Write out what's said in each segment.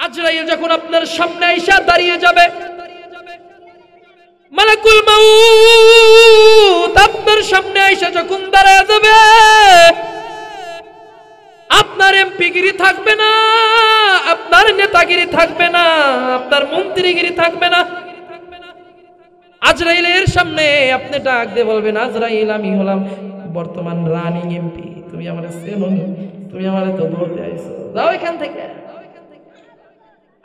আজরাইল যখন আপনার সামনে আইসা দাঁড়িয়ে যাবে, মালাকুল মাউত আপনার সামনে আইসা যখন দাঁড়িয়ে যাবে, আপনার এমপিগিরি থাকবে না, আপনার নেতাগিরি থাকবে না, আপনার মন্ত্রীগিরি থাকবে না। আজরাইলের সামনে আপনি ডাক দিয়ে বলবেন, আজরাইল আমি হলাম বর্তমান রানিং এমপি, তুমি আমার চেনো, তুমি আমার তো ধরতে আইছো, যাও এখান থেকে।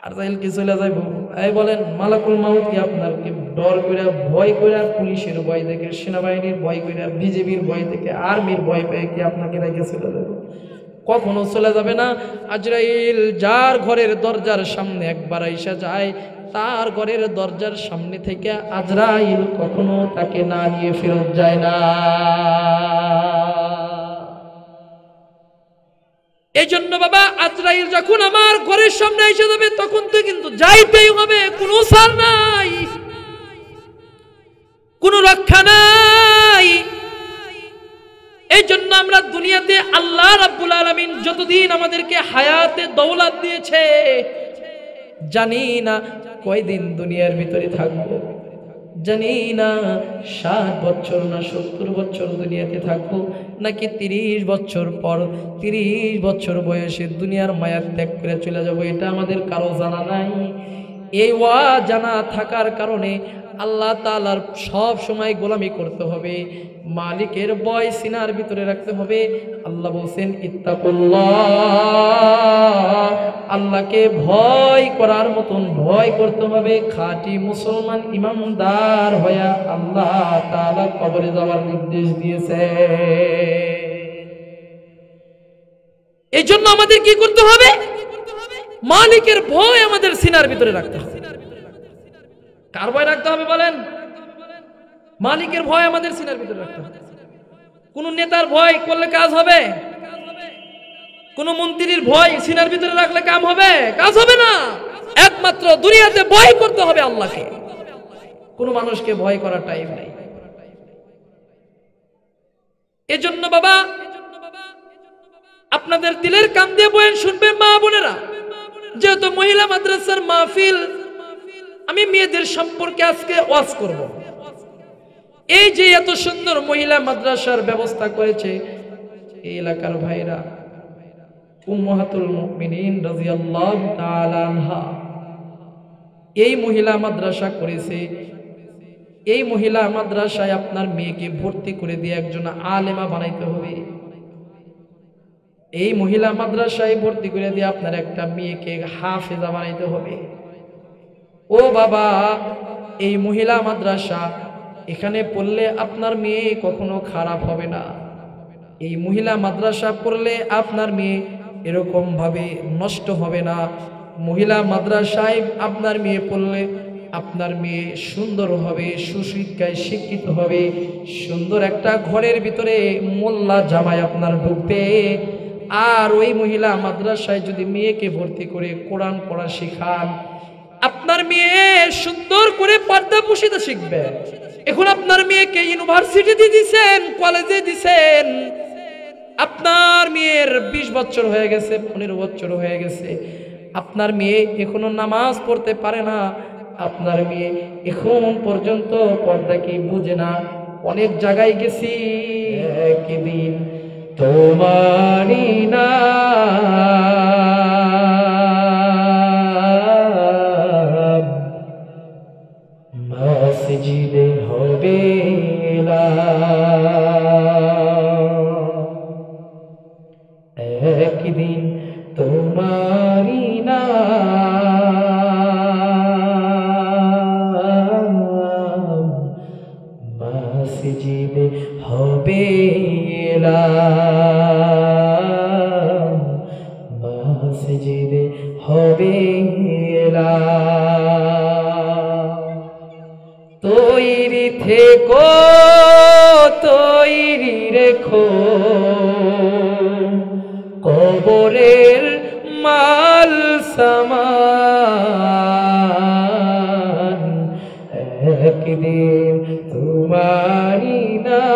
আজরাইল কি চলে যাইব? এই বলেন, মালাকুল মাউত কি আপনার কি ডর করে, ভয় করে, পুলিশের ভয় থেকে, সেনাবাহিনীর ভয় করে, বিজেপির ভয় থেকে, আর্মির ভয় পেয়ে কি আপনাকে রেখে চলে যাবে? কখনো চলে যাবে না। আজরাইল যার ঘরের দরজার সামনে একবার আইসা যায়, তার ঘরের দরজার সামনে থেকে আজরাইল কখনো তাকে না নিয়ে ফেরত যায় না। এই জন্য বাবা, আজরাইল যখন আমার ঘরের সামনে এসে যাবে তখন তো কিন্তু যাইতেই হবে, কোনো ছাড় নাই, কোনো রক্ষা নাই। এই জন্য আমরা দুনিয়াতে আল্লাহ রাব্বুল আলামিন যতদিন আমাদেরকে হায়াতে দৌলত দিয়েছে, জানি না কয়দিন দুনিয়ার ভিতরে থাকবো, জানি না 60 বছর না 70 বছর দুনিয়াতে থাকবো, নাকি 30 বছর পর 30 বছর বয়সে দুনিয়ার মায়া ত্যাগ করে চলে যাবো, এটা আমাদের কারো জানা নাই। এই জানা থাকার কারণে আল্লাহ তাআলার সব সময় গোলামি করতে হবে, মালিকের ভয় সিনার ভিতরে রাখতে হবে। আল্লাহ বলছেন ইত্তাকুল্লাহ, আল্লাহকে ভয় করার মতন ভয় করতে হবে। খাঁটি মুসলমান ইমানদার হয়ে আল্লাহ তাআলা কবরে যাওয়ার নির্দেশ দিয়েছে। এই জন্য আমাদের কি করতে হবে? মালিকের ভয় আমাদের সিনার ভিতরে রাখতে হবে। কার ভয় রাখতে হবে বলেন? মালিকের ভয় আমাদের সিনার ভিতরে রাখতে হবে। কোন নেতার ভয় করলে কাজ হবে? কোন মন্ত্রীর ভয় সিনার ভিতরে রাখলে কাম হবে? কাজ হবে না। একমাত্র দুনিয়াতে ভয় করতে হবে আল্লাহকে, কোন মানুষকে ভয় করার টাইম নেই। এজন্য বাবা, আপনাদের দিলের কান দিয়ে বয়ান শুনবে মা বোনেরা। যেহেতু মহিলা মাদ্রাসার মাহফিল, আমি মেয়েদের সম্পর্কে আজকে ওয়াজ করব। এই যে এত সুন্দর মহিলা মাদ্রাসার ব্যবস্থা করেছে এই এলাকার ভাইরা, উম্মাহাতুল মুমিনিন রাদিয়াল্লাহু তাআলা আনহা এই মহিলা মাদ্রাসা করেছে। এই মহিলা মাদ্রাসায় আপনার মেয়েকে ভর্তি করে দিয়ে একজন আলেমা বানাইতে হবে। এই মহিলা মাদ্রাসায় ভর্তি করে দিয়ে আপনার একটা মেয়েকে হাফেজা বানাইতে হবে। ও বাবা, এই মহিলা মাদ্রাসা এখানে পড়লে আপনার মেয়ে কখনো খারাপ হবে না। এই মহিলা মাদ্রাসা পড়লে আপনার মেয়ে এরকম ভাবে নষ্ট হবে না। মহিলা মাদ্রাসায় আপনার মেয়ে পড়লে আপনার মেয়ে সুন্দর হবে, সুশিক্ষায় শিক্ষিত হবে, সুন্দর একটা ঘরের ভিতরে মোল্লা জামাই আপনার ঢুকবে। আর ওই মহিলা মাদ্রাসায় যদি মেয়েকে ভর্তি করে কোরআন পড়া শেখান, আপনার মেয়ে সুন্দর করে পর্দা পুশিতে শিখবে। এখন আপনার মেয়েকে ইউনিভার্সিটিতে দিছেন, কলেজে দিছেন, আপনার মেয়ের 20 বছর হয়ে গেছে, 15 বছর হয়ে গেছে, আপনার মেয়ে এখনো নামাজ পড়তে পারে না, আপনার মেয়ে এখন পর্যন্ত পর্দা কি বুঝে না। অনেক জায়গায় গেছি, একদিন তোমারি না মসজিদে হবে না, একদিন তোমারি না মসজিদে হবে না, মসজিদে হবে না। তৈরি থেকো, তৈরি রেখো, কবরের মাল সামান, একদিন তোমারি নাম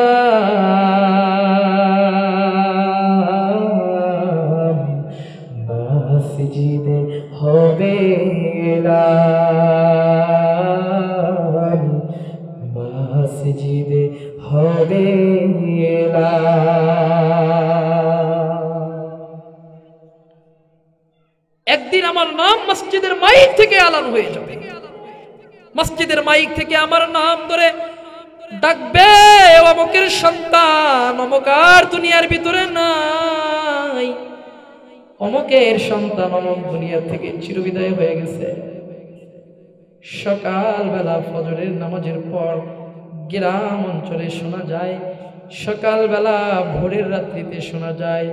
মসজিদে হবে এলাম, মসজিদে হবে এলাম। একদিন আমার নাম মসজিদের মাইক থেকে আলান হয়ে যাবে, মসজিদের মাইক থেকে আমার নাম ধরে ডাকবে, অমুকের সন্তান, অমুক আর দুনিয়ার ভিতরে নাই, অমুকের সন্তান অমুক দুনিয়া থেকে চিরবিদায় হয়ে গেছে। সকালবেলা ফজরের নামাজের পর গ্রাম অঞ্চলে শোনা যায়, সকালবেলা ভোরের রাত্রিতে শোনা যায়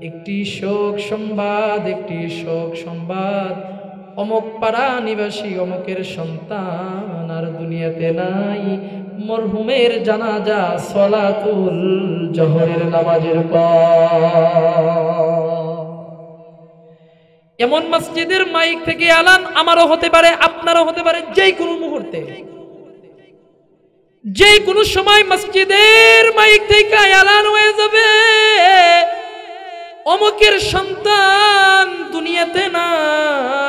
একটি শোক সংবাদ, একটি শোক সংবাদ, অমুক পাড়া নিবাসী অমুকের সন্তান আর দুনিয়াতে নাই। মরহুমের জানাজা সলাতুল জোহরের নামাজের পর। এমন মসজিদের মাইক থেকে আলান আমারও হতে পারে, আপনারও হতে পারে, যে কোনো মুহূর্তে, যে কোনো সময় মসজিদের মাইক থেকে আলান হয়ে যাবে, অমুকের সন্তান দুনিয়াতে নাই,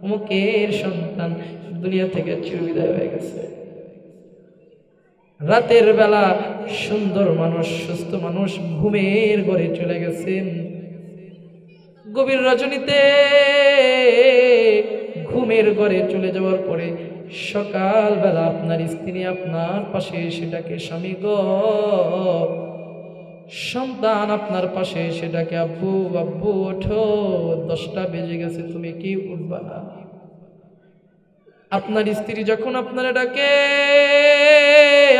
অমুকের সন্তান দুনিয়া থেকে চিরবিদায় হয়ে গেছে। রাতের বেলা সুন্দর মানুষ, সুস্থ মানুষ ঘুমের ঘরে চলে গেছেন। গভীর রজনীতে ঘুমের ঘরে চলে যাওয়ার পরে সকালবেলা আপনার স্ত্রী আপনার পাশে এসে ডাকে, স্বামী গো, সন্তান আপনার পাশে এসে ডাকে, আব্বু আব্বু ওঠো, 10টা বেজে গেছে, তুমি কি উঠবা না? আপনার স্ত্রী যখন আপনারা ডাকে,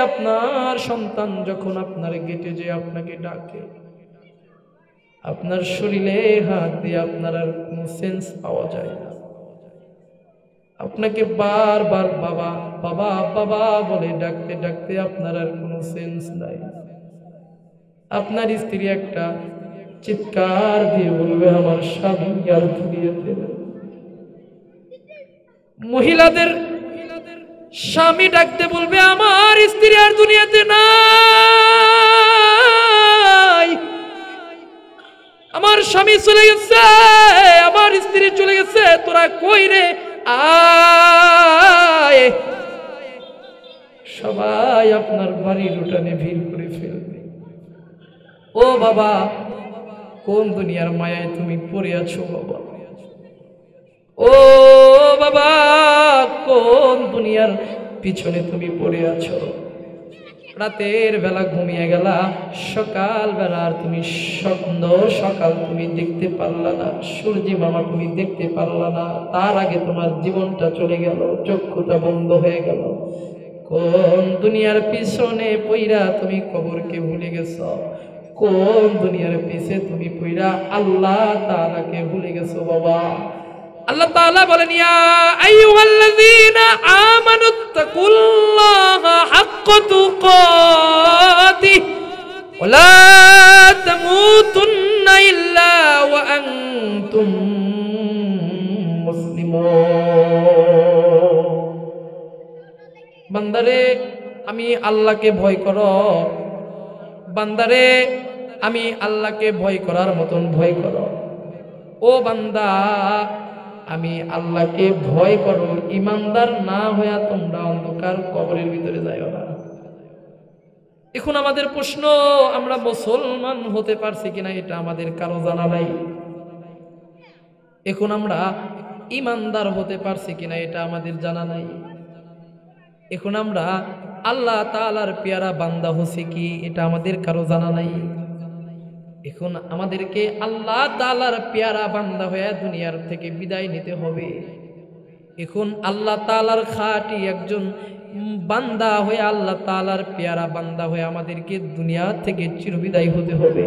আপনার সন্তান যখন আপনার গেটে যে আপনাকে ডাকে, আপনার শরীরে হাত দিয়ে আপনার আর কোনো সেন্স পাওয়া যায় না। আপনাকে বারবার বাবা বাবা বাবা বলে ডাকতে ডাকতে আপনার আর কোনো সেন্স নাই। আপনার স্ত্রী একটা চিৎকার দিয়ে বলবে, আমার স্বামী আর দুনিয়াতে নেই। মহিলাদের স্বামী ডাকতে বলবে, আমার স্ত্রী আর দুনিয়াতে নাই, আমার স্বামী চলে গেছে, আমার স্ত্রী চলে গেছে, তোরা কই রে, আয়। সবাই আপনার বাড়ির উঠানে ভিড় করে ফেলবে। ও বাবা, কোন দুনিয়ার মায়ায় তুমি পড়ে আছো বাবা? ও বাবা, কোন দুনিয়ার পিছনে তুমি পড়ে আছো? রাতের বেলা ঘুমিয়ে গেলা, সকাল বেলা আর তুমি সকাল তুমি দেখতে পারলা না, সূর্য মামা তুমি দেখতে পারলা না, তার আগে তোমার জীবনটা চলে গেল, চক্ষুটা বন্ধ হয়ে গেল। কোন দুনিয়ার পিছনে পইরা তুমি কবরকে ভুলে গেছ? কোন দুনিয়ার পিছে তুমি পইরা আল্লাহ তাআলাকে ভুলে গেছো বাবা? আল্লাহ তাআলা বলেন, ইয়া আইয়ুহাল্লাযীনা আমানুত্তাকুল্লাহা হাক্কা তুকাতিহি ওয়া লা তামুতুন্না ইল্লা ওয়া আনতুম মুসলিমুন। বান্দারে, আমি আল্লাহকে ভয় করো, বান্দারে আমি আল্লাহকে ভয় করার মতন ভয় করো। ও বান্দা, আমি আল্লাহকে ভয় করো, ইমানদার না হইয়া তোমরা অন্ধকার কবরের ভিতরে যাইও না। এখন আমাদের প্রশ্ন, আমরা মুসলমান হতে পারছি কিনা এটা আমাদের কারো জানা নাই। এখন আমরা ইমানদার হতে পারছি কিনা এটা আমাদের জানা নাই। এখন আমরা আল্লাহ তাআলার পেয়ারা বান্দা হছি কি এটা আমাদের কারো জানা নাই। এখন আমাদেরকে আল্লাহ তাআলার পেয়ারা বান্দা হয়ে দুনিয়ার থেকে বিদায় নিতে হবে। এখন আল্লাহ তাআলার খাঁটি একজন বান্দা হয়ে, আল্লাহ তাআলার পেয়ারা বান্দা হয়ে আমাদেরকে দুনিয়া থেকে চিরবিদায় হতে হবে।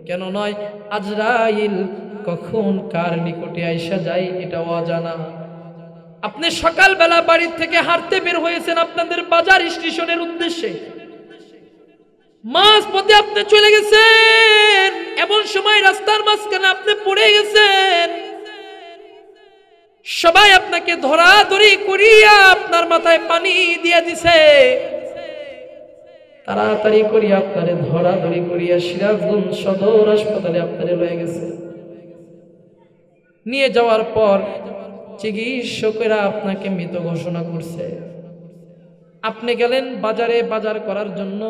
কেন নয়, আজরাইল কখন কার নিকটে আইসা যায় এটা অজানা। আপনি সকালবেলা বাড়ির থেকে হাঁটতে বের হয়েছেন আপনাদের বাজার স্টেশনের উদ্দেশ্যে, মাঝ পথে আপনি চলে গেছেন, এমন সময় রাস্তার মাঝখানে আপনি পড়ে গেছেন, সবাই আপনাকে ধরাধরি করিয়া আপনার মাথায় পানি দিয়ে দিছে, তাড়াতাড়ি করিয়া আপনারে ধরাধরি করিয়া সিরাজগঞ্জ সদর হাসপাতালে আপনারে লয়ে গেছে। নিয়ে যাওয়ার পর চিকিৎসকেরা আপনাকে মৃত ঘোষণা করছে। আপনি গেলেন বাজারে বাজার করার জন্য,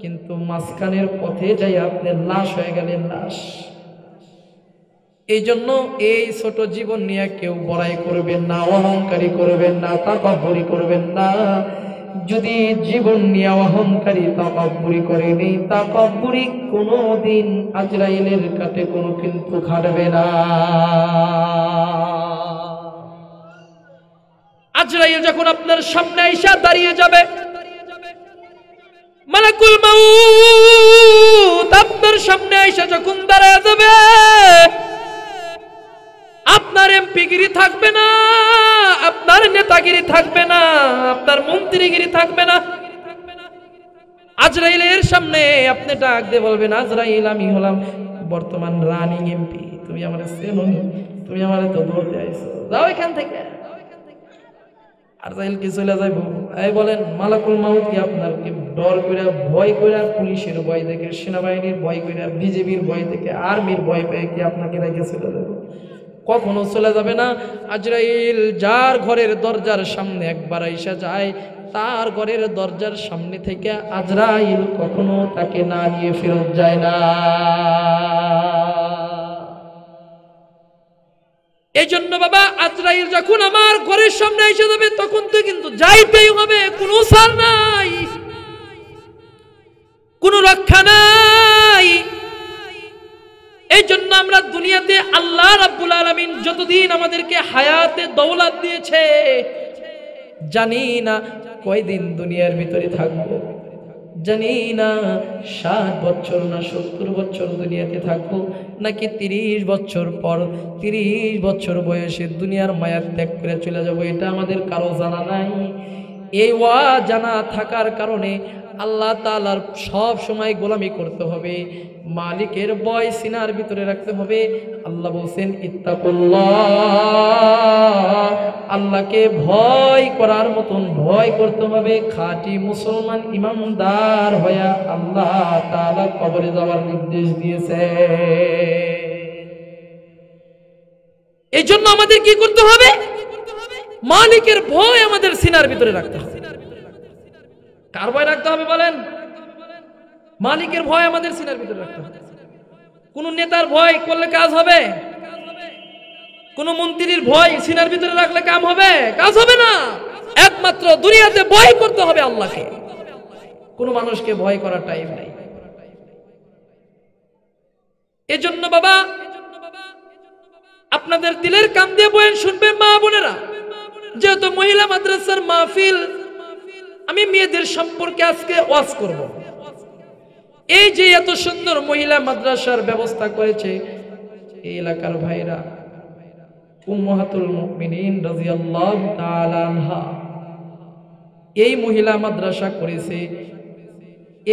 কিন্তু মাঝখানের পথে যাই আপনি লাশ হয়ে গেলেন, লাশ। এই জন্য এই ছোট জীবন নিয়ে কেউ বড়াই করবেন না, অহংকারী করবেন না, তাকাব্বুরি করবেন না। যদি জীবন নিয়ে অহংকারী তাকাব্বুরি করেনি, তাকাব্বুরি কোনোদিন আজরাইলের কাটে কোনো কিন্তু খাটবে না। আজরাইল যখন আপনার সামনে আইসা দাঁড়িয়ে যাবে, মালাকুল মাউত আপনার সামনে আইসা যখন দাঁড়িয়ে যাবে, আপনার এমপিগিরি থাকবে না, আপনার নেতাগিরি থাকবে না, আপনার মন্ত্রীগিরি থাকবে না। আজরাইলের সামনে আপনি ডাক দিয়ে বলবেন, আজরাইল আমি হলাম বর্তমান রানিং এমপি, তুমি আমার চেনো, তুমি আমার তো ধরতে আইছো, যাও এখান থেকে। আজরাইল কি চলে যাইব? এই বলেন, মালাকুল মাউত কি আপনার কি ডর করে, ভয় করে, পুলিশের ভয় থেকে, সেনাবাহিনীর ভয় করে, বিজেপির ভয় থেকে, আর্মির ভয় পেয়ে কি আপনাকে রেখে চলে যাবে? কখনো চলে যাবে না। আজরাইল যার ঘরের দরজার সামনে একবার আইসা যায়, তার ঘরের দরজার সামনে থেকে আজরাইল কখনো তাকে না নিয়ে ফেরত যায় না। এই জন্য বাবা, আজরাইল যখন আমার ঘরের সামনে এসে যাবে, তখন তো কিন্তু যাইতেই হবে, কোনো ছাড় নাই, কোনো রক্ষা নাই। এই জন্য আমরা দুনিয়াতে আল্লাহ রাব্বুল আলামিন যতদিন আমাদেরকে হায়াতে দৌলত দিয়েছে, জানি না কয়দিন দুনিয়ার ভিতরে থাকবো, জানি না 60 বছর না 70 বছর দুনিয়াতে থাকবো, নাকি 30 বছর পর 30 বছর বয়সে দুনিয়ার মায়া ত্যাগ করে চলে যাবো, এটা আমাদের কারো জানা নাই। এই জানা থাকার কারণে আল্লাহ তাআলার সব সময় গোলামি করতে হবে, মালিকের ভয় সিনার ভিতরে রাখতে হবে। আল্লাহ বলছেন, ইত্তাকুল্লাহ, আল্লাহকে ভয় করার মতন ভয় করতে হবে। খাঁটি মুসলমান ইমানদার হয়ে আল্লাহ তাআলা কবরে যাওয়ার নির্দেশ দিয়েছে। এই জন্য আমাদের কি করতে হবে? মালিকের ভয় আমাদের সিনার ভিতরে রাখতে হবে। কার ভয় রাখতে হবে বলেন? মালিকের ভয় আমাদের সিনার ভিতরে রাখতে হবে। কোন নেতার ভয় করলে কাজ হবে? কোন মন্ত্রীর ভয় সিনার ভিতরে রাখলে কাম হবে? কাজ হবে না। একমাত্র দুনিয়াতে ভয় করতে হবে আল্লাহকে, কোন মানুষকে ভয় করার টাইম নাই। এজন্য বাবা, আপনাদের দিলের কান দিয়ে বয়ান শুনবে মা বোনেরা। যেহেতু মহিলা মাদ্রাসার মাহফিল, আমি মেয়েদের সম্পর্কে আজকে ওয়াজ করব। এই যে এত সুন্দর মহিলা মাদ্রাসার ব্যবস্থা করেছে এই এলাকার ভাইরা, উম্মাহাতুল মুমিনিন রাদিয়াল্লাহু তাআলা আনহা এই মহিলা মাদ্রাসা করেছে।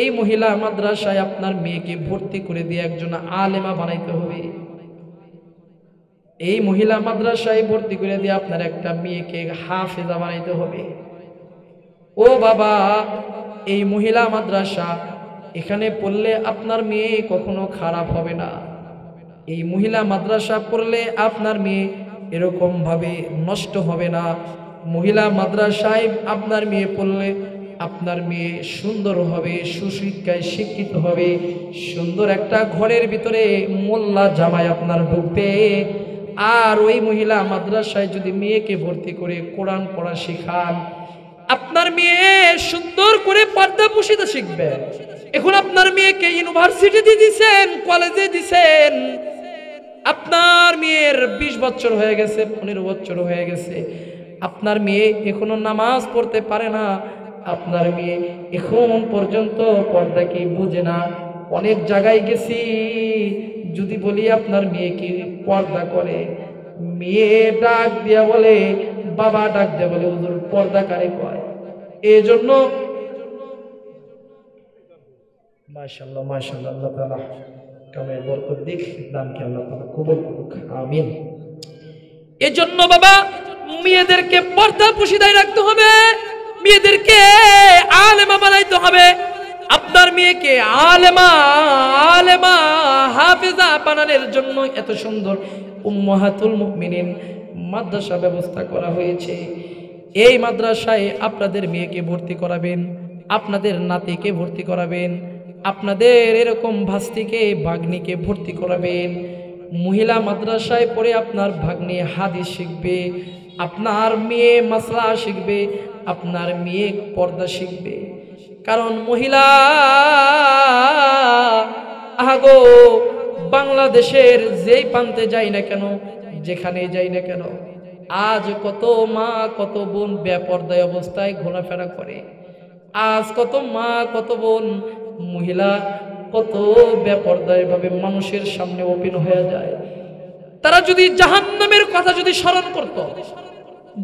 এই মহিলা মাদ্রাসায় আপনার মেয়েকে ভর্তি করে দিয়ে একজন আলেমা বানাইতে হবে। এই মহিলা মাদ্রাসায় ভর্তি করে দিয়ে আপনার একটা মেয়েকে হাফেজা বানাইতে হবে। ও বাবা, এই মহিলা মাদ্রাসা, এখানে পড়লে আপনার মেয়ে কখনো খারাপ হবে না। এই মহিলা মাদ্রাসা পড়লে আপনার মেয়ে এরকম ভাবে নষ্ট হবে না। মহিলা মাদ্রাসায় আপনার মেয়ে পড়লে আপনার মেয়ে সুন্দর হবে, সুশিক্ষায় শিক্ষিত হবে, সুন্দর একটা ঘরের ভিতরে মোল্লা জামাই আপনার ঢুকবে। আর ওই মহিলা মাদ্রাসায় যদি মেয়েকে ভর্তি করে কোরআন পড়া শেখান, আপনার মেয়ে সুন্দর করে পর্দা পুশিতে শিখবে। এখন আপনার মেয়েকে ইউনিভার্সিটিতে দিছেন, কলেজে দিছেন, আপনার মেয়ের 20 বছর হয়ে গেছে, 15 বছর হয়ে গেছে, আপনার মেয়ে এখনো নামাজ পড়তে পারে না, আপনার মেয়ে এখন পর্যন্ত পর্দা কি বুঝে না। অনেক জায়গায় গেছি, যদি বলি আপনার মেয়ে কি পর্দা করে, মেয়ে ডাক দিয়া বলে, বাবা ডাক দিয়া বলে, হুজুর পর্দা কারে কয়। এই জন্য মাশাআল্লাহ মাশাআল্লাহ, আল্লাহ তাআলা কামের বরকত দিক, দানকে আল্লাহ তাআলা কবুল করুক, আমিন। এই জন্য বাবা, মেয়েদেরকে পর্দা পুশিদায় রাখতে হবে, মেয়েদেরকে আলেমা বানাইতে হবে। আপনার মেয়েকে আলেমা হাফেজা বানানোর জন্য এত সুন্দর উম্মাহাতুল মুমিনিন মাদ্রাসা ব্যবস্থা করা হয়েছে। এই মাদ্রাসায় আপনাদের মেয়েকে ভর্তি করাবেন, আপনাদের নাতিকে ভর্তি করাবেন, আপনাদের এরকম ভাস্তিকে ভাগ্নিকে ভর্তি করাবেন। মহিলা মাদ্রাসায় পড়ে আপনার ভাগ্নি হাদিস শিখবে, আপনার মেয়ে মাসলা শিখবে, আপনার মেয়ে পর্দা শিখবে। কারণ মহিলা আগো বাংলাদেশের যেই প্রান্তে যাই না কেন, যেখানে যাই না কেন, আজ কত মা কত বোন বেপর্দায় অবস্থায় ঘোরাফেরা করে। আজ কত মা কত বোন মহিলা কত বেপর্দায় ভাবে মানুষের সামনে ওপেন হয়ে যায়। তারা যদি জাহান্নামের কথা যদি স্মরণ করত,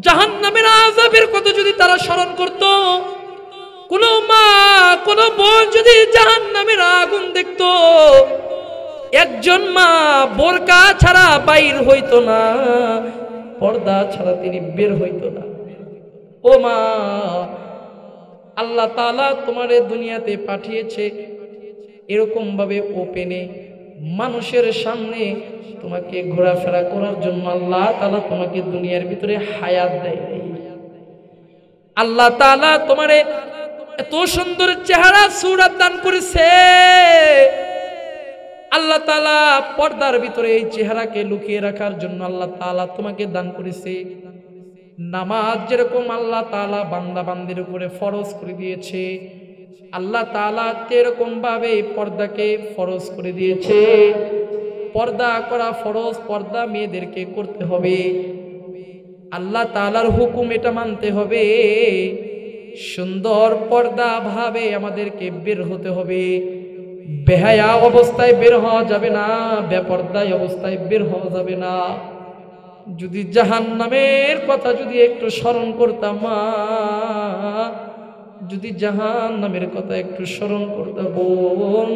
জাহান্নামের আযাবের কথা যদি তারা স্মরণ করত, কোন মা কোন বোন যদি জাহান্নামের আগুন দেখত, একজন মা বোরকা ছাড়া বাইর হইতো না, পর্দা ছাড়া তিনি বের হইতো না। ও মা, আল্লাহ তাআলা তোমারে দুনিয়াতে পাঠিয়েছে এরকম ভাবে ওপেনে মানুষের সামনে তোমাকে ঘোরাফেরা করার জন্য। আল্লাহ তাআলা তোমাকে দুনিয়ার ভিতরে হায়াত দেয়। আল্লাহ তাআলা তোমারে এত সুন্দর চেহারা সুরাত দান করেছে। আল্লাহ তাআলা পর্দার ভিতরে এই চেহারাকে লুকিয়ে রাখার জন্য আল্লাহ তাআলা তোমাকে দান করেছে। নামাজ যেরকম আল্লাহ তাআলা বান্দা বান্দির উপরে ফরজ করে দিয়েছে, আল্লাহ তাআলা এরকম ভাবে পর্দাকে ফরজ করে দিয়েছে। পর্দা করা ফরজ, পর্দা মেয়েদেরকে করতে হবে। আল্লাহ তাআলার হুকুম এটা মানতে হবে। সুন্দর পর্দা ভাবে আমাদেরকে বের হতে হবে। বেহায়া অবস্থায় বের হওয়া যাবে না, বেপর্দায় অবস্থায় বের হওয়া যাবে না। যদি জাহান্নামের কথা যদি একটু স্মরণ করতাম মা, যদি জাহান্নামের কথা একটু স্মরণ করতাম বোন,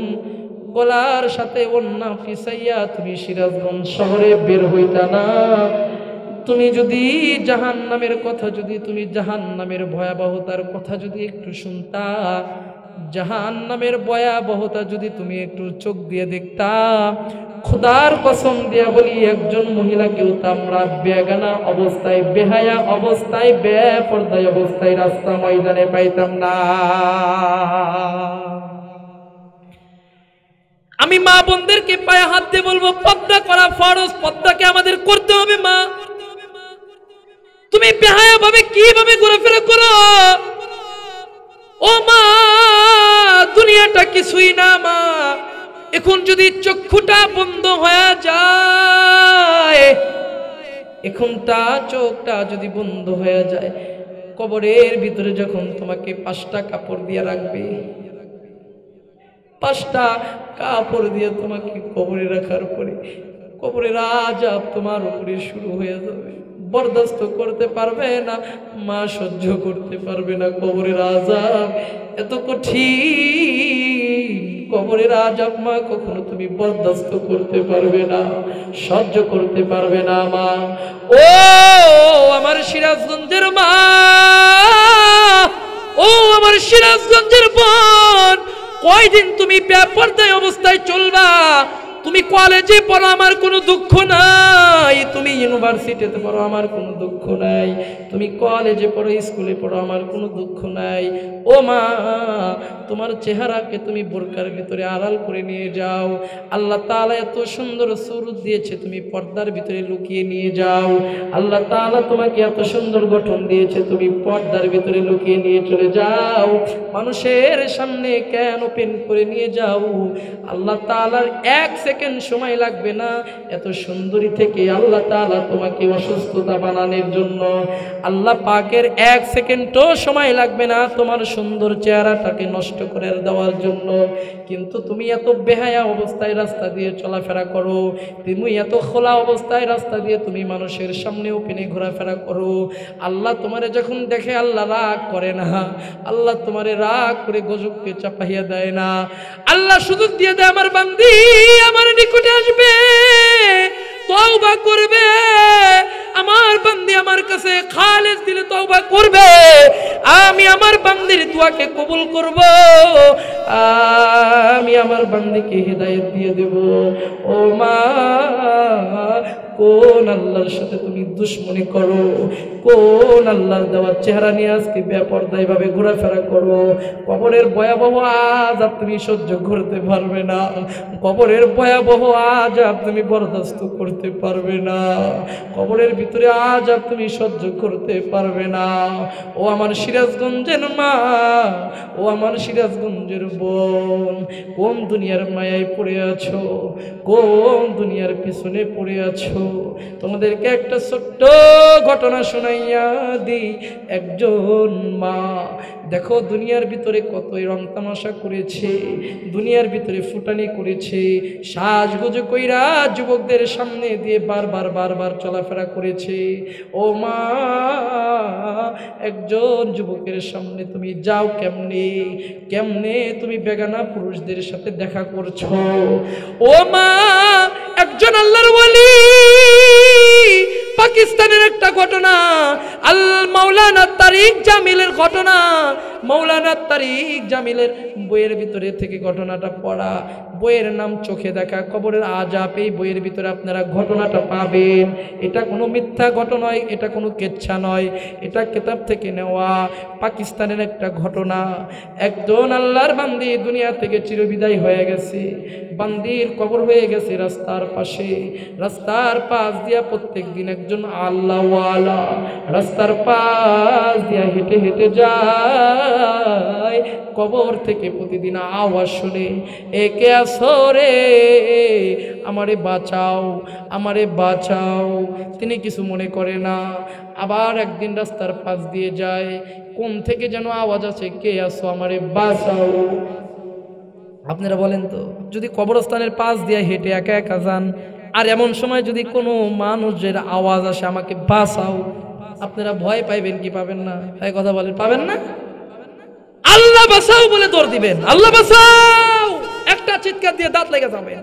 গলার সাথে ওন্না ফিসাইয়া তুমি সিরাজগঞ্জ শহরে বের হইতা না। তুমি যদি জাহান্নামের কথা, যদি তুমি জাহান্নামের ভয়াবহতার কথা যদি একটু শুনতা, জাহান্নামের ভয়াবহতা যদি তুমি একটু চোখ দিয়ে দেখতা, খোদার কসম দিয়া বলি একজন মহিলাকেও তো আমরা বেগানা অবস্থায়, বেহায়া অবস্থায়, বেপরদায় অবস্থায় রাস্তা ময়দানে পাইতাম না। আমি মা বোনদেরকে পায়ে হাত দিয়ে বলবো, পর্দা করা ফরজ, পর্দাকে আমাদের করতে হবে। মা, তুমি বেহায়া ভাবে কিভাবে ঘোরাফেরা করো? ও মা, দুনিয়াটা কিছুই না মা। এখন যদি চক্ষুটা বন্ধ হয়ে যায়, এখনটা চোখটা যদি বন্ধ হয়ে যায়, কবরের ভিতরে যখন তোমাকে 5টা কাপড় দিয়ে রাখবে, 5টা কাপড় দিয়ে তোমাকে কবরে রাখার পরে কবরের আযাব তোমার উপরে শুরু হয়ে যাবে। বরদাস্ত করতে পারবে না মা, সহ্য করতে পারবে না। কবরের আযাব এত কঠিন, কবরের আযাব মা কখনো তুমি বরদাস্ত করতে পারবে না, সহ্য করতে পারবে না মা। ও আমার সিরাজগঞ্জের মা, ও আমার সিরাজগঞ্জের বোন, কয়দিন তুমি বেপরদায় অবস্থায় চলবা? তুমি কলেজে পড়ো, আমার কোনো দুঃখ নাই। তুমি ইউনিভার্সিটিতে পড়ো, আমার কোনো দুঃখ নাই। তুমি কলেজে পড়ো, স্কুলে পড়ো, আমার কোনো দুঃখ নাই। ও মা, তোমার চেহারাকে তুমি বোরকার ভিতরে আড়াল করে নিয়ে যাও। আল্লাহ তাআলা এত সুন্দর সুরত দিয়েছে, তুমি পর্দার ভিতরে লুকিয়ে নিয়ে যাও। আল্লাহ তাআলা তোমাকে এত সুন্দর গঠন দিয়েছে, তুমি পর্দার ভিতরে লুকিয়ে নিয়ে চলে যাও। মানুষের সামনে কেন ওপেন করে নিয়ে যাও? আল্লাহ তাআলার 1 সেকেন্ড সময় লাগবে না এত সুন্দরী থেকে আল্লাহ তাআলা তোমাকে অসুস্থতা বানানোর জন্য। আল্লাহ পাকের 1 সেকেন্ডও সময় লাগবে না তোমার সুন্দর চেহারাটাকে নষ্ট করে দেওয়ার জন্য। কিন্তু তুমি এত বেহায়া অবস্থায় রাস্তা দিয়ে চলাফেরা করো, তুমি এত খোলা অবস্থায় রাস্তা দিয়ে তুমি মানুষের সামনে ওপেনে ঘোরাফেরা করো। আল্লাহ তোমারে যখন দেখে আল্লাহ রাগ করে না, আল্লাহ তোমারে রাগ করে গজবকে চাপাইয়া দেয় না। আল্লাহ সুযোগ দিয়ে দেয়, আমার বান্দি আমার নিকটে আসবে, তওবা করবে, আমার বান্দি আমার কাছে খালেস দিলে তওবা করবে, আমি আমার বান্দির দোয়াকে কবুল করব। আমি আমার বান্দিকে হেদায়েত দিয়ে দেব। ও মা, কোন আল্লাহর সাথে তুমি দুশ্মনী করো, কোন আল্লাহর দেওয়ার চেহারা নিয়ে আজকে বেপরদায় ভাবে ঘোরাফেরা করো। কবরের ভয়াবহ আযাব তুমি সহ্য করতে পারবে না, কবরের ভয়াবহ আযাব তুমি বরদাস্ত করতে পারবে না, কবরের ভিতরে আযাব তুমি সহ্য করতে পারবে না। ও আমার সিরাজগঞ্জের মা, ও আমার সিরাজগঞ্জের বোন, কোন দুনিয়ার মায়ায় পড়ে আছো, কোন দুনিয়ার পিছনে পড়ে আছো? তোমাদেরকে একটা ছোট্ট ঘটনা শোনাইয়া দিই। একজন মা দেখো দুনিয়ার ভিতরে কতই রং তামাশা করেছে, দুনিয়ার ভিতরে ফুটানি করেছে, সাজগোজ কইরা যুবকদের সামনে দিয়ে বারবার চলাফেরা করেছে। ও মা, একজন যুবকের সামনে তুমি যাও কেমনে, কেমনে তুমি বেগানা পুরুষদের সাথে দেখা করছো? ও মা, একজন আল্লাহর ওয়ালি, পাকিস্তানের একটা ঘটনা, আল মাওলানা তারিক জামিলের ঘটনা। মাওলানা তারিক জামিলের বইয়ের ভিতরে থেকে ঘটনাটা পড়া, বইয়ের নাম চোখে দেখা কবরের আযাব। এই বইয়ের ভিতরে আপনারা ঘটনাটা পাবেন। এটা কোনো মিথ্যা ঘটনা নয়, এটা কোনো কেচ্ছা নয়, এটা কিতাব থেকে নেওয়া, পাকিস্তানের একটা ঘটনা। একজন আল্লাহর বান্দি দুনিয়া থেকে চিরবিদায় হয়ে গেছে, বান্দির কবর হয়ে গেছে রাস্তার পাশে। রাস্তার পাশ দিয়া প্রত্যেক দিন একজন আল্লাহওয়ালা রাস্তার পাশ দিয়া হেঁটে হেঁটে যায়, কবর থেকে প্রতিদিন আওয়াজ শুনে, একে আসরে আমারে বাঁচাও, আমারে বাঁচাও। তিনি কিছু মনে করে না। আবার একদিন রাস্তার পাশ দিয়ে যায়, কোন থেকে যেন আওয়াজ আছে, কে আসো আমারে বাঁচাও। আপনারা বলেন তো, যদি কবরস্থানের পাশ দিয়ে হেঁটে একা একা যান, আর এমন সময় যদি কোনো মানুষের আওয়াজ আসে আমাকে বাঁচাও, আপনারা ভয় পাইবেন কি পাবেন না? তাই কথা বলেন, পাবেন না? আল্লাহ বাঁচাও বলে দৌড় দিবেন, আল্লাহ বাঁচাও একটা চিৎকার দিয়ে দাঁত লেগে যাবে।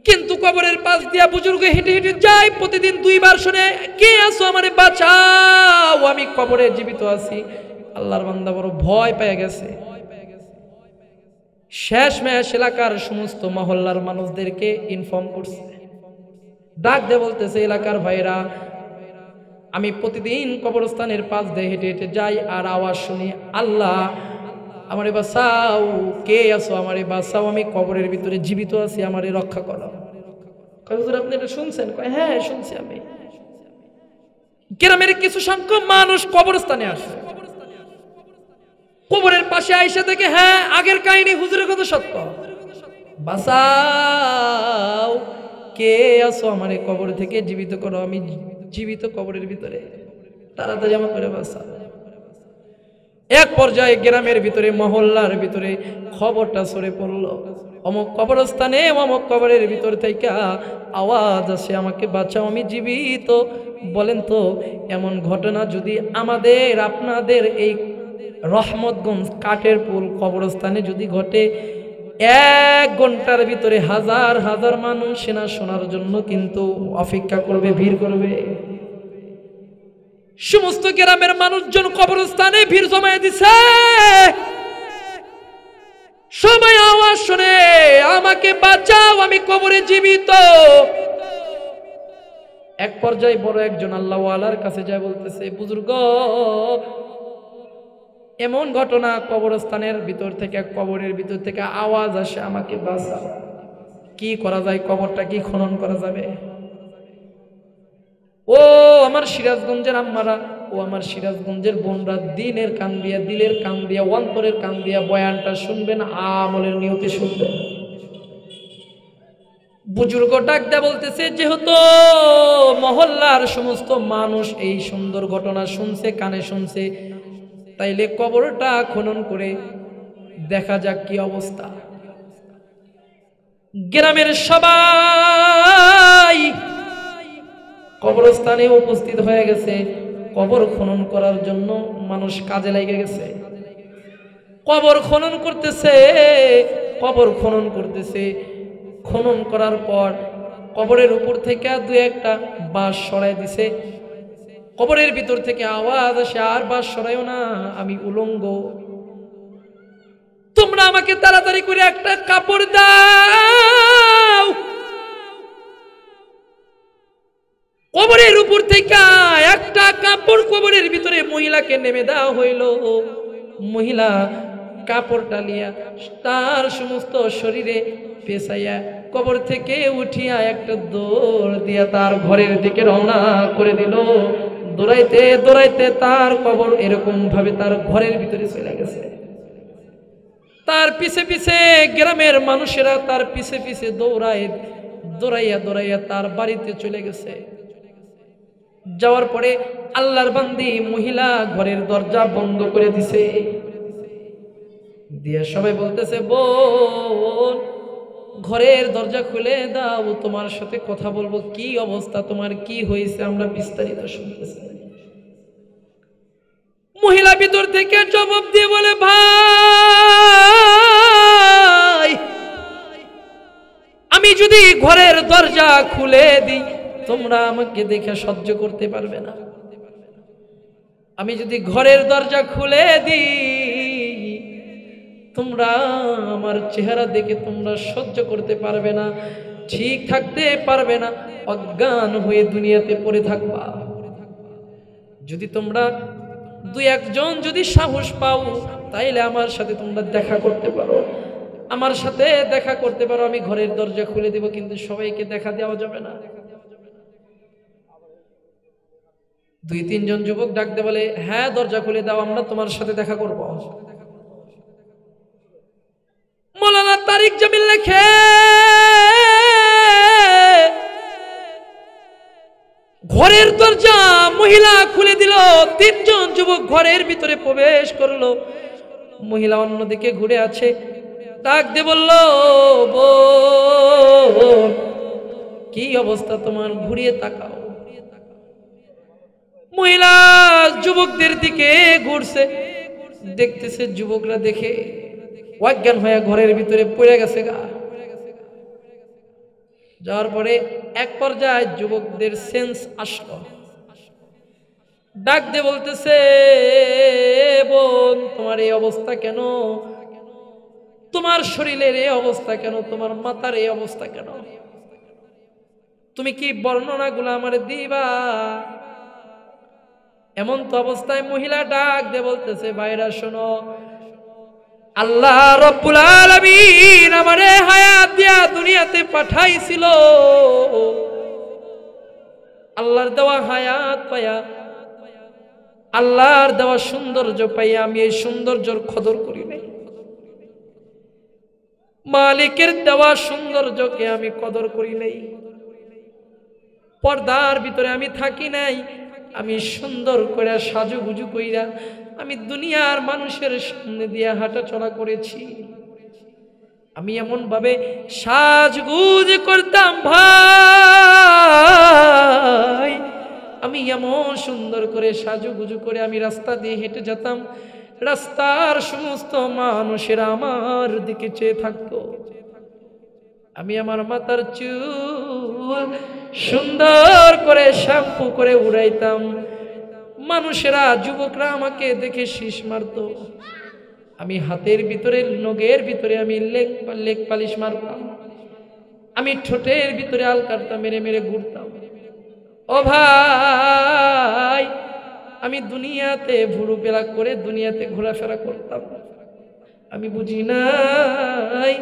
কিন্তু কবরের পাশ দিয়া বুজুর্গ হেঁটে হেঁটে যায়, প্রতিদিন 2 বার শুনে, কে আসো আমারে বাঁচাও, আমি কবরে জীবিত আছি। আল্লাহর বান্দা বড় ভয় পেয়ে গেছে। শেষমেশ এলাকার সমস্ত মহল্লার মানুষদেরকে ইনফর্ম করছে, ডাক দিয়ে বলতেছে, এলাকার ভাইরা, আমি প্রতিদিন কবরস্থানের পাশ দিয়ে হেঁটে হেঁটে যাই আর আওয়াজ শুনি, আল্লাহ আমারে বাঁচাও, কে আসো আমারে বাঁচাও, আমি কবরের ভিতরে জীবিত আছি, আমারে রক্ষা করো। কয় হুজুর আপনি এটা শুনছেন? কয় হ্যাঁ শুনছি আমি। গ্রামের কিছু সংখ্যক মানুষ কবরস্থানে আসে, কবরের পাশে আইসা থেকে, হ্যাঁ আগের কাহিনী হুজুরের কথা সত্য, বাঁচাও, কে আসো আমারে কবর থেকে জীবিত করো, আমি জীবিত কবরের ভিতরে, তাড়াতাড়ি আমার করে বাঁচাও। এক পর্যায়ে গ্রামের ভিতরে মহল্লার ভিতরে খবরটা ছড়ে পড়ল, অমুক কবরস্থানে অমুক কবরের ভিতর থেকে আওয়াজ আসে, আমাকে বাঁচাও, আমি জীবিত। বলেন তো, এমন ঘটনা যদি আমাদের আপনাদের এই রহমতগঞ্জ কাঠের পুল কবরস্থানে যদি ঘটে, 1 ঘন্টার ভিতরে হাজার হাজার মানুষ সেনা শোনার জন্য কিন্তু অপেক্ষা করবে, ভিড় করবে। সমস্ত গ্রামের মানুষজন কবরস্থানে ভিড় জমায়ে দিছে, সবাই আওয়াজ শুনে, আমাকে বাঁচাও, আমি কবরে জীবিত। এক পর্যায়ে বড় একজন আল্লাহওয়ালার কাছে যায়, বলতেছে, বুজুর্গ এমন ঘটনা, কবরস্থানের ভিতর থেকে, কবরের ভিতর থেকে আওয়াজ আসে, আমাকে বাঁচাও, কি করা যায়, কবরটা কি খনন করা যাবে? ও আমার সিরাজগঞ্জের আম্মারা, ও আমার সিরাজগঞ্জের বোনরা, দিনের কান দিয়া, দিলের কান দিয়া, অন্তরের কান দিয়া বয়ানটা শুনবেন, আমলের নিয়তে শুনবেন। বুজুর্গ ডাক দেয়া বলতেছে, যেহেতু মহল্লার সমস্ত মানুষ এই সুন্দর ঘটনা শুনছে, কানে শুনছে, তাইলে কবরটা খনন করে দেখা যাক কি অবস্থা। গ্রামের সবাই কবরস্থানে উপস্থিত হয়ে গেছে, কবর খনন করার জন্য মানুষ কাজে লেগে গেছে, কবর খনন করতেছে, কবর খনন করতেছে। খনন করার পর কবরের উপর থেকে 2-1টা বাঁশ সরাই দিছে, কবরের ভিতর থেকে আওয়াজ আসে, আর বাঁশ সরাইও না, আমি উলঙ্গ, তোমরা আমাকে তাড়াতাড়ি করে একটা কাপড় দাও। কবরের উপর থেকে একটা কাপড় কবরের ভিতরে মহিলাকে নেমে দেওয়া হইল। মহিলা কাপড়টা লিয়া তার সমস্ত শরীরে পেছাইয়া কবর থেকে উঠিয়া একটা দৌড় দিয়া তার ঘরের দিকে রওনা করে দিল। দৌড়াইতে দৌড়াইতে তার কবর এরকম ভাবে তার ঘরের ভিতরে চলে গেছে। তার পিছে পিছে গ্রামের মানুষেরা তার পিছে পিছে দৌড়াইয়া দৌড়াইয়া তার বাড়িতে চলে গেছে। যাওয়ার পরে আল্লাহর বান্দি মহিলা ঘরের দরজা বন্ধ করে দিছে। দিয়ে সবাই বলতেছে, বোন ঘরের দরজা খুলে দাও, তোমার সাথে কথা বলবো। কি অবস্থা, তোমার কি হয়েছে, আমরা বিস্তারিত শুনতেছি। মহিলা ভিতর থেকে জবাব দিয়ে বলে, ভাই আমি যদি ঘরের দরজা খুলে দিই তোমরা আমাকে দেখে সহ্য করতে পারবে না। আমি যদি ঘরের দরজা খুলে দিই তোমরা আমার চেহারা দেখে তোমরা সহ্য করতে পারবে না, ঠিক থাকতে পারবে না, অজ্ঞান হয়ে দুনিয়াতে পড়ে থাকবা। যদি তোমরা দুই একজন যদি সাহস পাও তাইলে আমার সাথে তোমরা দেখা করতে পারো, আমার সাথে দেখা করতে পারো, আমি ঘরের দরজা খুলে দেব, কিন্তু সবাইকে দেখা দেওয়া যাবে না। দুই তিনজন যুবক ডাকতে বলে, হ্যাঁ দরজা খুলে দাও, আমরা তোমার সাথে দেখা করব। মৌলানা তারিক জামিল লেখে, ঘরের দরজা মহিলা খুলে দিল। তিনজন যুবক ঘরের ভিতরে প্রবেশ করলো। মহিলা অন্যদিকে ঘুরে আছে, ডাক দিয়ে বলল, বোন কি অবস্থা তোমার, ঘুরিয়ে তাকাও। মহিলা যুবকদের দিকে ঘুরছে, দেখতেছে যুবকরা দেখে অজ্ঞান হয়ে ঘরের ভিতরে পড়ে গেছে গা। যাওয়ার পরে এক পর্যায়ে যুবকদের সেন্স আসলো, ডাক দিয়ে বলতেছে, বোন তোমার এই অবস্থা কেন, তোমার শরীরের এই অবস্থা কেন, তোমার মাথার এই অবস্থা কেন, তুমি কি বর্ণনাগুলো আমার দিবা? এমন তো অবস্থায় মহিলা ডাক দিয়ে বলতেছে, ভাইরা শোনো, আল্লাহ রব্বুল আলামিন আমারে হায়াত দিয়া দুনিয়াতে পাঠাইছিল। আল্লাহর দেওয়া হায়াত পাইয়া, আল্লাহর দেওয়া সৌন্দর্য পাইয়া আমি এই সৌন্দর্যের কদর করি নাই। মালিকের দেওয়া সৌন্দর্যকে আমি কদর করি নাই। পর্দার ভিতরে আমি থাকি নাই, আমি সুন্দর করে সাজুগুজু কইরা আমি দুনিয়ার মানুষের সামনে দিয়ে হাঁটাচলা করেছি। আমি এমন ভাবে সাজগুজ করতাম ভাই, আমি এমন সুন্দর করে সাজুগুজু করে আমি রাস্তা দিয়ে হেঁটে যেতাম, রাস্তার সমস্ত মানুষেরা আমার দিকে চেয়ে থাকতো। আমি আমার মাথার চুল সুন্দর করে শ্যাম্পু করে উড়াইতাম, মানুষেরা যুবকরা আমাকে দেখে শীষ মারত। আমি হাতের ভিতরে নখের ভিতরে আমি লেগ পালিশ মারতাম, আমি ঠোঁটের ভিতরে আলকারটা মেরে মেরে ঘুরতাম। ও ভাই আমি দুনিয়াতে ভুরু পেলা করে দুনিয়াতে ঘোরাফেরা করতাম। আমি বুঝি নাই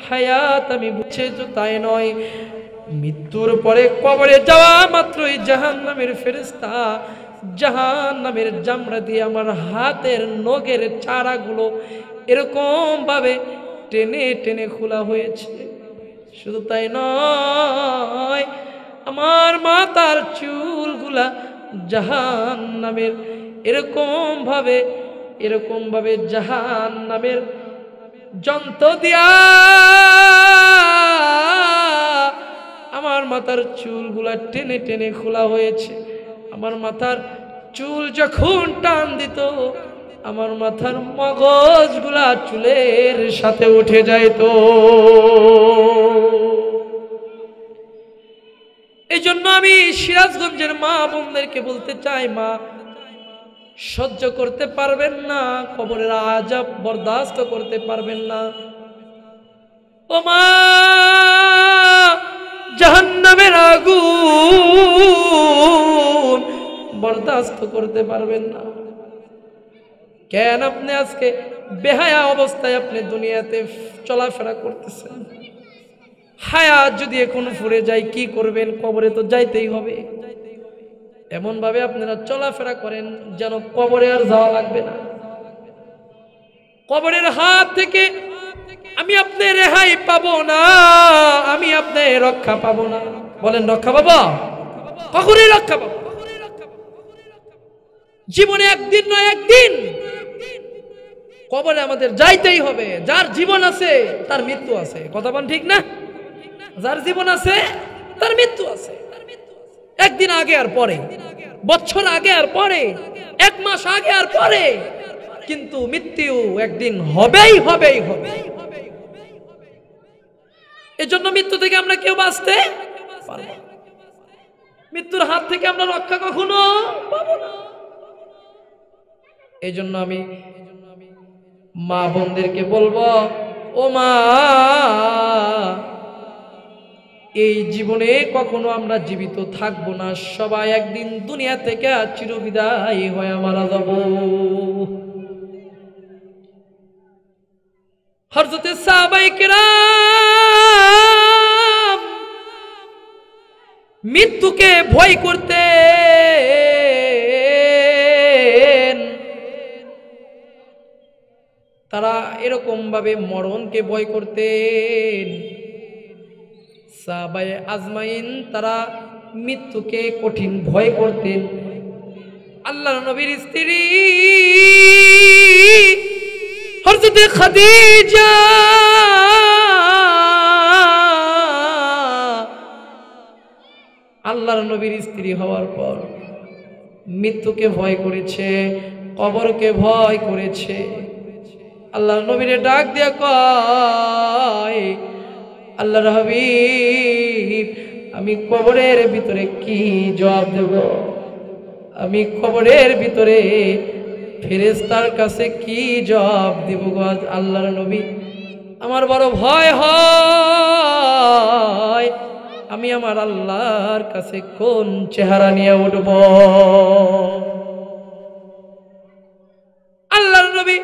হায়াত, আমি বুঝে তো তাই নয়, মৃত্যুর পরে কবরে যাওয়া মাত্রই জাহান্নামের ফেরেশতা জাহান্নামের জামরা দিয়ে আমার হাতের নখের চারাগুলো এরকম ভাবে টেনে টেনে খোলা হয়েছে। শুধু তাই নয়, আমার মাথার চুলগুলা জাহান্নামের এরকম ভাবে জাহান্নামের যন্ত্র দিয়া আমার মাথার চুলগুলা টেনে টেনে খোলা হয়েছে। আমার মাথার চুল যখন টান দিত আমার মাথার মগজগুলা চুলের সাথে উঠে যাইতো। এই জন্য আমি সিরাজগঞ্জের মা বোনদেরকে বলতে চাই, মা সহ্য করতে পারবেন না, কবরের আযাব বরদাস্ত করতে পারবেন না। ও মা, জাহান্নামের আগুন বরদাস্ত করতে পারবেন না। কেন আপনি আজকে বেহায়া অবস্থায় আপনি দুনিয়াতে চলাফেরা করতেছেন? হায়াত যদি এখন ফুরে যায় কি করবেন? কবরে তো যাইতেই হবে। এমন ভাবে আপনারা চলাফেরা করেন যেন কবরে আর যাওয়া লাগবে না। কবরের হাত থেকে আমি আপনি রেহাই পাবো না, আমি আপনি রক্ষা পাবো না। বলেন রক্ষা পাবো? কখনই রক্ষা পাবো? জীবনে একদিন নয় একদিন কবরে আমাদের যাইতেই হবে। যার জীবন আছে তার মৃত্যু আছে, কথা বলেন ঠিক না? যার জীবন আছে তার মৃত্যু আছে। একদিন আগে আর পরে, বছর আগে আর পরে, এক মাস আগে আর পরে, কিন্তু মৃত্যু একদিন হবেই হবেই হবে। এজন্য মৃত্যু থেকে আমরা কেউ বাঁচতে পারবো না। মৃত্যুর হাত থেকে আমরা রক্ষা কখনো পাবো না। এই জন্য আমি মা বোনদেরকে বলবো, ও মা, এই জীবনে কখনো আমরা জীবিত থাকবো না, সবাই একদিন দুনিয়া থেকে চিরবিদায় হয়ে মারা যাব। হযরতে সাহাবায়ে কেরাম মৃত্যুকে ভয় করতেন। তারা এরকম ভাবে মরণকে ভয় করতেন। সাহাবায়ে আজমাইন তারা মৃত্যুকে কঠিন ভয় করতেন। আল্লাহর নবীর স্ত্রী হযরতে খাদিজা আল্লাহর নবীর স্ত্রী হওয়ার পর মৃত্যুকে ভয় করেছে, কবরকে ভয় করেছে। আল্লাহর নবীরে ডাক দিয়া কয়, আল্লাহর হাবিব, আমি কবরের ভিতরে কি জবাব দেব? আমি কবরের ভিতরে ফেরেশতার কাছে কি জবাব দেব গো আল্লাহর নবী? আমার বড় ভয় হয়, আমি আমার আল্লাহর কাছে কোন চেহারা নিয়ে উঠব? আল্লাহর নবী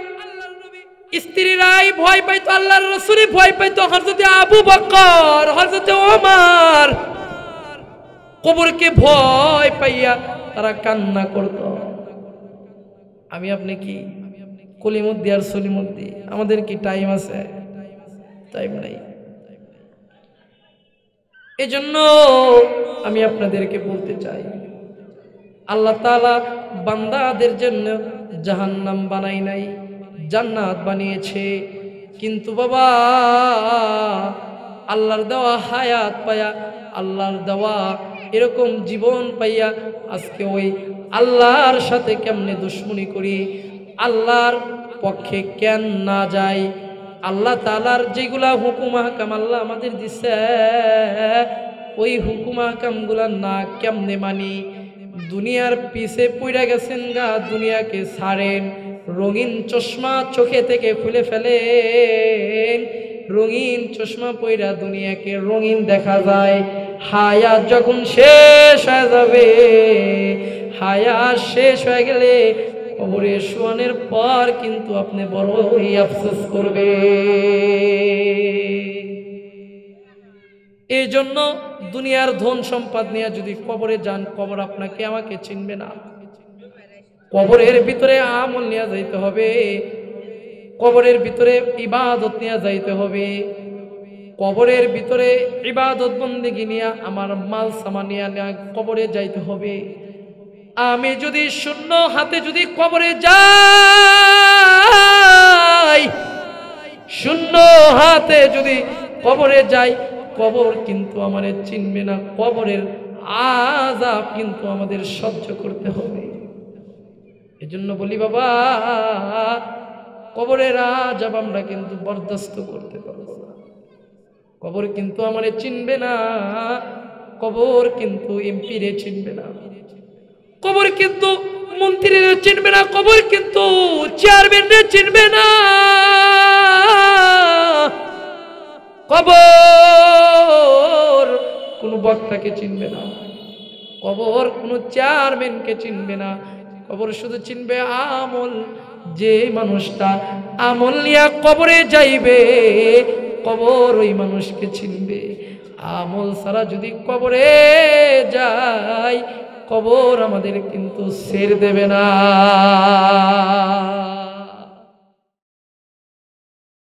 স্ত্রীরাই ভয় পাইতো, আল্লাহর রাসূল ভয় পাইতো। হযরতে আবু বকর, হযরতে ওমর কবরকে ভয় পাইয়া তারা কান্না করত। আমি আপনি কি কলিমুদ্দি আর সলিমুদ্দি? আমাদের কি টাইম আছে? টাইম নাই। এজন্য আমি আপনাদেরকে বলতে চাই, আল্লাহ তাআলা বান্দাদের জন্য জাহান্নাম বানাই নাই, জান্নাত বানিয়েছে। কিন্তু বাবা, আল্লাহর দেওয়া হায়াত পায়া, আল্লাহর দেওয়া এরকম জীবন পাইয়া আজকে ওই আল্লাহর সাথে কেমনে দুশ্মনী করি, আল্লাহর পক্ষে কেন না যাই, আল্লাহ তাআলার যেগুলা হুকুম আহকাম আল্লাহ আমাদের দিছে ওই হুকুম আহকামগুলা না কেমনে মানি। দুনিয়ার পিছে পইড়া গেছেন গা, দুনিয়াকে ছাড়েন, রঙিন চশমা চোখে থেকে খুলে ফেলেন। রঙিন চশমা পইরা দুনিয়াকে রঙিন দেখা যায়। হায়াত যখন শেষ হয়ে যাবে, হায়াত শেষ হয়ে গেলে কবরে শোয়ানোর পর কিন্তু আপনি বড়ই আফসোস করবে। এই জন্য দুনিয়ার ধন সম্পদ নিয়ে যদি কবরে যান, কবর আপনাকে আমাকে চিনবে না। কবরের ভিতরে আমল নিয়ে যাইতে হবে, কবরের ভিতরে ইবাদত নিয়ে যাইতে হবে, কবরের ভিতরে ইবাদত বন্দেগী নিয়ে আমার মাল সামান নিয়ে কবরে যাইতে হবে। আমি যদি শূন্য হাতে যদি কবরে যাই, শূন্য হাতে যদি কবরে যাই, কবর কিন্তু আমাদের চিনবে না। কবরের আযাব কিন্তু আমাদের সহ্য করতে হবে। এজন্য বলি বাবা, কবরের আযাব আমরা কিন্তু বরদাস্ত করতে পারবো না। কবর কিন্তু আমাদের চিনবে না, কবর কিন্তু এমপিরে চিনবে না, কবর কিন্তু মন্ত্রীরা চিনবে না, কবর কিন্তু চেয়ারম্যানরা চিনবে না, কবর কোন বক্তাকে চিনবে না, কবর কোন চেয়ারম্যানকে চিনবে না, কবর শুধু চিনবে আমল। যে মানুষটা আমল নিয়ে কবরে যাইবে কবর ওই মানুষকে চিনবে। আমল ছাড়া যদি কবরে যাই কবর আমাদের কিন্তু ছেড়ে দেবে না।